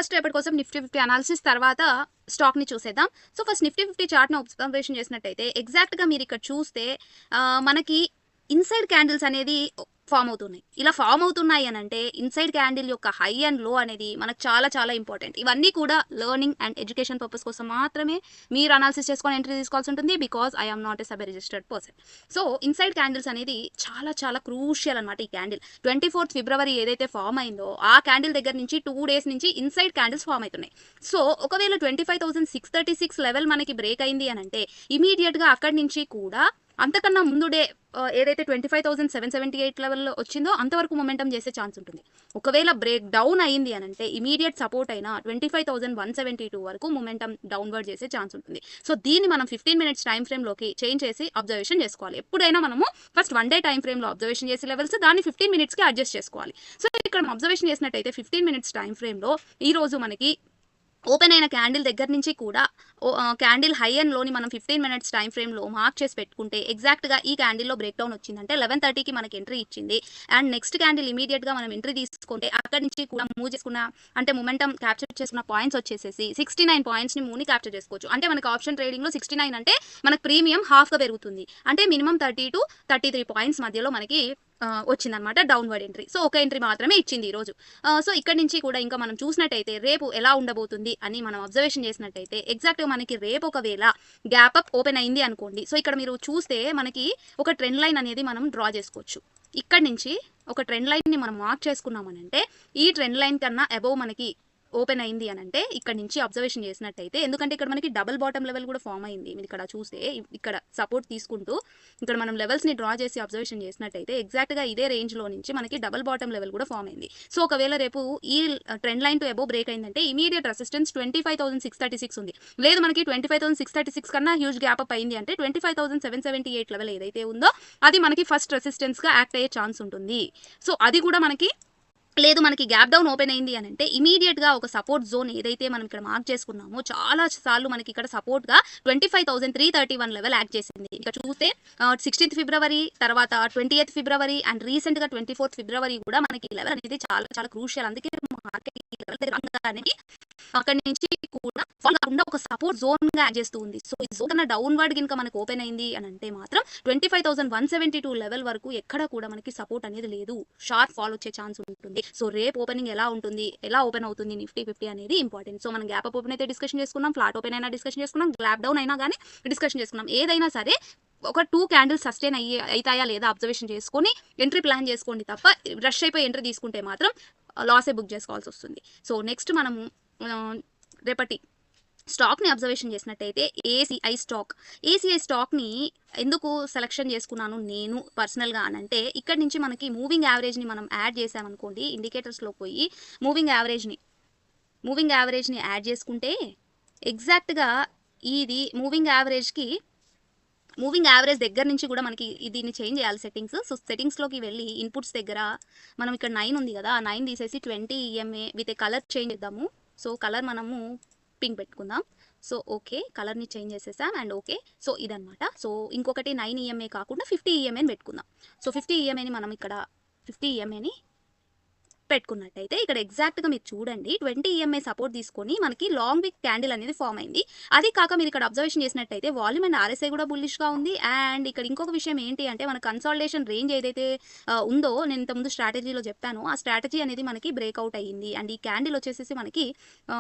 First రేపటి కోసం Nifty 50 analysis తర్వాత స్టాక్‌ని చూసేద్దాం. సో, ఫస్ట్ నిఫ్టీ 50 చార్ట్‌ని అబ్జర్వేషన్ చేసినట్టయితే ఎగ్జాక్ట్‌గా మీరిక్కడ చూస్తే మనకి ఇన్‌సైడ్ క్యాండిల్స్ అనేది ఫార్మ్ అవుతున్నాయి. ఇలా ఫార్మ్ అవుతున్నాయి అనంటే ఇన్‌సైడ్ క్యాండిల్ యొక్క హై అండ్ లో అనేది మనకు చాలా చాలా ఇంపార్టెంట్. ఇవన్నీ కూడా లెర్నింగ్ అండ్ ఎడ్యుకేషన్ పర్పస్ కోసం మాత్రమే మీరు అనాలిసిస్ చేసుకొని ఎంట్రీ తీసుకోవాల్సి ఉంటుంది. Because I am not a sub registered person. So, inside candles అనేది చాలా చాలా క్రూషియల్ అనమాట ఈ క్యాండిల్. 24th ఫిబ్రవరి ఏదైతే ఫార్మ్ అయిందో ఆ క్యాండిల్ దగ్గర నుంచి 2 డేస్ నుంచి ఇన్‌సైడ్ క్యాండిల్స్ ఫార్మ్ అవుతున్నాయి. సో, ఒకవేళ 25,636 లెవెల్ మనకి బ్రేక్ అయింది అనంటే ఇమ్మీడియేట్‌గా అక్కడి నుంచి కూడా అంతకన్నా ముందు డే ఏదైతే 25,778 లెవెల్‌లో వచ్చిందో అంతవరకు మొమెంటమ్ చేసే ఛాన్స్ ఉంటుంది. ఒకవేళ బ్రేక్ డౌన్ అయింది అనంటే ఇమ్మీడియేట్ సపోర్ట్ అయిన 25,172 వరకు మొమెంటమ్ డౌన్వర్డ్ చేసే ఛాన్స్ ఉంటుంది. సో, దీన్ని మనం 15 మినిట్స్ టైమ్ ఫ్రేమ్‌లోకి చేంజ్ చేసి అబ్జర్వేషన్ చేసుకోవాలి. ఎప్పుడైనా మనము ఫస్ట్ 1 డే టైమ్ ఫ్రేమ్‌లో అబ్జర్వేషన్ చేసే లెవెల్స్ దాన్ని 15 మినిట్స్‌కి అడ్జస్ట్ చేసుకోవాలి. సో, ఇక్కడ అబ్జర్వేషన్ చేసినట్టయితే 15 మినిట్స్ టైమ్ ఫ్రేమ్‌లో ఈరోజు మనకి ఓపెన్ అయిన క్యాండిల్ దగ్గర నుంచి కూడా క్యాండిల్ హై అండ్ లోని మనం 15 మినిట్స్ టైమ్ ఫ్రేమ్‌లో మార్క్ చేసి పెట్టుకుంటే ఎగ్జాక్ట్‌గా ఈ క్యాండిల్‌లో బ్రేక్ డౌన్ వచ్చిందంటే 11:30కి మనకి ఎంట్రీ ఇచ్చింది. అండ్ నెక్స్ట్ క్యాండిల్ ఇమ్మీడియేట్‌గా మనం ఎంట్రీ తీసుకుంటే అక్కడి నుంచి కూడా మూవ్ చేసుకున్న అంటే మొమెంటమ్ క్యాప్చర్ చేసుకున్న పాయింట్స్ వచ్చేసేసి 69 పాయింట్స్‌ని మూవ్‌ని క్యాప్చర్ చేసుకోవచ్చు. అంటే మనకి ఆప్షన్ ట్రేడింగ్‌లో 69 అంటే మనకు ప్రీమియం హాఫ్‌గా పెరుగుతుంది. అంటే మినిమం 30-33 పాయింట్స్ మధ్యలో మనకి వచ్చిందనమాట డౌన్వర్డ్ ఎంట్రీ. సో, ఒక ఎంట్రీ మాత్రమే ఇచ్చింది ఈరోజు. సో, ఇక్కడ నుంచి కూడా ఇంకా మనం చూసినట్టయితే రేపు ఎలా ఉండబోతుంది అని మనం అబ్జర్వేషన్ చేసినట్టయితే ఎగ్జాక్ట్‌గా మనకి రేపు ఒకవేళ గ్యాప్ అప్ ఓపెన్ అయింది అనుకోండి. సో, ఇక్కడ మీరు చూస్తే మనకి ఒక ట్రెండ్ లైన్ అనేది మనం డ్రా చేసుకోవచ్చు. ఇక్కడ నుంచి ఒక ట్రెండ్ లైన్‌ని మనం మార్క్ చేసుకున్నామనంటే ఈ ట్రెండ్ లైన్ కన్నా అబోవ్ మనకి ఓపెన్ అయింది అనంటే ఇక్కడ నుంచి అబ్జర్వేషన్ చేసినట్టయితే ఎందుకంటే ఇక్కడ మనకి డబుల్ బాటమ్ లెవెల్ కూడా ఫామ్ అయింది. మీరు ఇక్కడ చూస్తే ఇక్కడ సపోర్ట్ తీసుకుంటూ ఇక్కడ మనం లెవెల్స్‌ని డ్రా చేసి అబ్జర్వేషన్ చేసినట్టయితే ఎగ్జాక్ట్‌గా ఇదే రేంజ్‌లో నుంచి మనకి డబుల్ బాటమ్ లెవెల్ కూడా ఫామ్ అయింది. సో, ఒకవేళ రేపు ఈ trend line to above break అయిందంటే ఇమ్మీడియేట్ రెసిస్టెన్స్ 25,636 ఉంది. లేదు మనకి 25,636 కన్నా హ్యూజ్ గ్యాప్ అప్ అయింది అంటే 25,778 లెవెల్ ఏదైతే ఉందో అది మనకి ఫస్ట్ రెసిస్టెన్స్‌గా యాక్ట్ అయ్యే ఛాన్స్ ఉంటుంది. సో, అది కూడా మనకి లేదు మనకి గ్యాప్ డౌన్ ఓపెన్ అయింది అనంటే ఇమ్మీడియేట్‌గా ఒక సపోర్ట్ జోన్ ఏదైతే మనం ఇక్కడ మార్క్ చేసుకున్నామో చాలా సార్లు మనకి ఇక్కడ సపోర్ట్‌గా 25,331 లెవెల్ యాక్ట్ చేసింది. ఇక్కడ చూస్తే 16th ఫిబ్రవరి తర్వాత 20th ఫిబ్రవరి అండ్ రీసెంట్‌గా 24th ఫిబ్రవరి కూడా మనకి ఈ లెవెల్ అనేది చాలా చాలా క్రూషియల్. అందుకే మార్కెట్ ఈ లెవెల్ దగ్గర రాగానే అక్కడి నుంచి కూడా ఫాల్ కాకుండా ఒక సపోర్ట్ జోన్‌గా యాక్ట్ చేస్తూ ఉంది. సో, ఈ జోన్ కన్నా డౌన్వర్డ్ గినుక మనకు ఓపెన్ అయింది అనంటే మాత్రం 25,172 లెవెల్ వరకు ఎక్కడ కూడా మనకి సపోర్ట్ అనేది లేదు. షార్ప్ ఫాల్ వచ్చే ఛాన్స్ ఉంటుంది. సో, రేపు ఓపెనింగ్ ఎలా ఉంటుంది? ఎలా ఓపెన్ అవుతుంది నిఫ్టీ 50 అనేది ఇంపార్టెంట్. సో, మనం గ్యాప్ అప్ ఓపెన్ అయితే డిస్కషన్ చేసుకున్నాం. ఫ్లాట్ ఓపెన్ అయినా డిస్కషన్ చేసుకున్నాం. గ్యాప్ డౌన్ అయినా గానీ డిస్కషన్ చేసుకున్నాం. ఏదైనా సరే ఒక 2 క్యాండిల్స్ సస్టైన్ అయితాయా లేదా అబ్జర్వేషన్ చేసుకొని ఎంట్రీ ప్లాన్ చేసుకోండి తప్ప రష్ అయిపోయి ఎంట్రీ తీసుకుంటే మాత్రం లాసే బుక్ చేసుకోవాల్సి వస్తుంది. సో, నెక్స్ట్ మనము రేపటి స్టాక్‌ని అబ్జర్వేషన్ చేసినట్టయితే ఏసీఐ స్టాక్‌ని ఎందుకు సెలెక్షన్ చేసుకున్నాను నేను పర్సనల్‌గా అనంటే ఇక్కడ నుంచి మనకి మూవింగ్ యావరేజ్‌ని మనం యాడ్ చేసామనుకోండి ఇండికేటర్స్‌లో పోయి మూవింగ్ యావరేజ్‌ని యాడ్ చేసుకుంటే ఎగ్జాక్ట్‌గా ఇది మూవింగ్ యావరేజ్ దగ్గర నుంచి కూడా మనకి దీన్ని చేంజ్ చేయాలి సెట్టింగ్స్. సో, సెట్టింగ్స్‌లోకి వెళ్ళి ఇన్పుట్స్ దగ్గర మనం ఇక్కడ 9 ఉంది కదా! ఆ 9 తీసేసి 20 EMA with a colour change చేద్దాము. సో, కలర్ మనము పింక్ పెట్టుకుందాం. So, okay. కలర్‌ని చేంజ్ చేసేసాం అండ్ ఓకే. సో, ఇదనమాట. సో, ఇంకొకటి 9 ఈఎంఏ కాకుండా 50 ఈఎంఏని పెట్టుకుందాం. సో, 50 ఈఎంఏని మనం ఇక్కడ 50 ఈఎంఏని పెట్టుకున్నట్టయితే ఇక్కడ ఎగ్జాక్ట్‌గా మీరు చూడండి 20 ఈఎంఐ సపోర్ట్ తీసుకొని మనకి లాంగ్ విక్ క్యాండిల్ అనేది ఫామ్ అయింది. అది కాక మీరు ఇక్కడ అబ్జర్వేషన్ చేసినట్టయితే వాల్యూమ్ అండ్ ఆర్ఎస్ఐ కూడా బుల్లిష్‌గా ఉంది. అండ్ ఇక్కడ ఇంకొక విషయం ఏంటి అంటే మన కన్సాలిడేషన్ రేంజ్ ఏదైతే ఉందో నేను ఇంతకుముందు స్ట్రాటజీలో చెప్పానో ఆ స్ట్రాటజీ అనేది మనకి బ్రేక్అవుట్ అయ్యింది. అండ్ ఈ క్యాండిల్ వచ్చేసేసి మనకి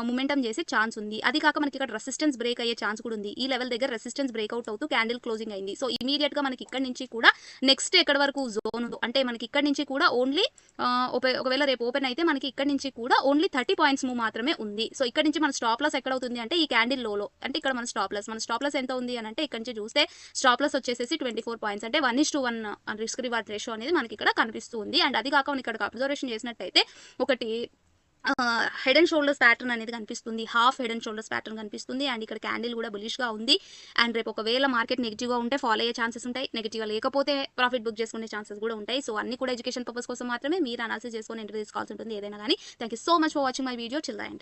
మొమెంటమ్ చేసే ఛాన్స్ ఉంది. అది కాక మనకి ఇక్కడ రెసిస్టెన్స్ బ్రేక్ అయ్యే ఛాన్స్ కూడా ఉంది. ఈ లెవెల్ దగ్గర రెసిస్టెన్స్ బ్రేక్అవుట్ అవుతూ క్యాండిల్ క్లోజింగ్ అయింది. సో, ఇమ్మీడియేట్‌గా మనకి ఇక్కడ నుంచి కూడా నెక్స్ట్ ఎక్కడి వరకు జోన్ ఉందో అంటే మనకి ఇక్కడ నుంచి కూడా ఓన్లీ ఒకవేళ రేపు ఓపెన్ అయితే మనకి ఇక్కడ నుంచి కూడా ఓన్లీ 30 పాయింట్స్ మూవ్ మాత్రమే ఉంది. సో, ఇక్కడ నుంచి మన స్టాప్ లాస్ ఎక్కడ అవుతుంది అంటే ఈ క్యాండిల్ లోలో అంటే ఇక్కడ మన స్టాప్ లాస్ ఎంత ఉంది అని అంటే ఇక్కడ నుంచి చూస్తే స్టాప్ లాస్ వచ్చేసేసి 24 పాయింట్స్ అంటే 1:1 రిస్క్ రివార్డ్ రేషియో అనేది మనకి ఇక్కడ కనిపిస్తుంది. అండ్ అది కాక మనం ఇక్కడ అబ్జర్వేషన్ చేసినట్టయితే ఒకటి హెడ్ అండ్ షోల్డర్స్ ప్యాటర్న్ అనేది కనిపిస్తుంది. Half head and shoulders pattern కనిపిస్తుంది. అండ్ ఇక్కడ క్యాండిల్ కూడా బులిష్‌గా ఉంది. అండ్ రేపు ఒకవేళ మార్కెట్ నెగెటివ్‌గా ఉంటే ఫాల్ అయ్యే ఛాన్సెస్ ఉంటాయి. నెగెటివ్‌గా లేకపోతే ప్రాఫిట్ బుక్ చేసుకునే ఛాన్సెస్ కూడా ఉంటాయి. సో, అన్ని కూడా ఎడ్యుకేషన్ పర్పస్ కోసం మాత్రమే మీరు అనాలిసిస్ చేసుకొని ఎంట్రీ తీసుకోవాల్సి ఉంటుంది ఏదైనా కానీ. Thank you so much for watching my video till the end.